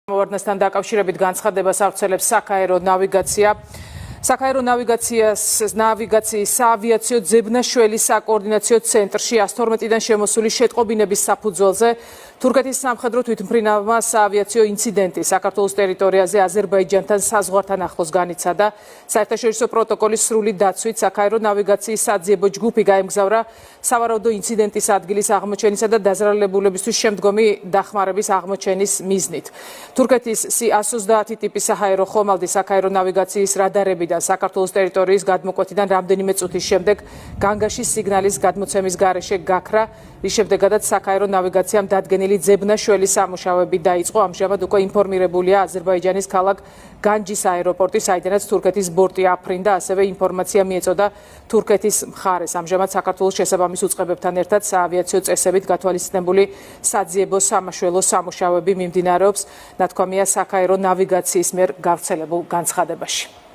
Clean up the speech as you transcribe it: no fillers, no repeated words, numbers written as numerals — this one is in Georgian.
მოვარდნასთან დაკავშირებით განცხადებას ავრცელებს საქაერო ნავიგაცია. Საქაერო ნავიგაციის საავიაციო ძებნაშველის საკოორდინაციო ცენტრში 112-დან შემოსული შეტყობინების საფუძველზე თურქეთის სამხედრო თვითმფრინავმა საავიაციო ინციდენტი საქართველოს ტერიტორიაზე აზერბაიჯანთან საზღვართან ახლოს განიცადა. საერთაშორისო პროტოკოლის სრული დაცვით საქაერო ნავიგაციის საძიებო ჯგუფი გაემგზავრა სავარაუდო ინციდენტის ადგილის აღმოჩენისა და დაზრალებულებისთვის შემდგომი დახმარების აღმოჩენის მიზნით. თურქეთის C-130 ტიპის საჰაერო ხომალდი საქაერო ნავიგაციის რადარებიდან საქართველოს ტერიტორიის გადმოკვეთიდან რამდენიმე წუთის შემდეგ განგაშის სიგნალის გადმოცემის გარეშე გაქრა, რის შემდეგაც საქაერო ნავიგაციამ დადგენილი ძებნაშველის სამუშაოები დაიწყო. ამჟამად უკვე ინფორმირებულია აზერბაიჯანის ქალაქ განჯის აეროპორტი, საიდანაც თურქეთის ბორტი აფრინდა, ასევე ინფორმაცია მიეწოდა თურქეთის მხარეს. ამჟამად საქართველოს შესაბამის უწყებებთან ერთად საავიაციო წესებით გათვალისწინებული საძიებო სამაშველო სამუშაოები მიმდინარეობს, ნათქვამია საქაერო ნავიგაციის მიერ გავრცელებულ განცხადებაში.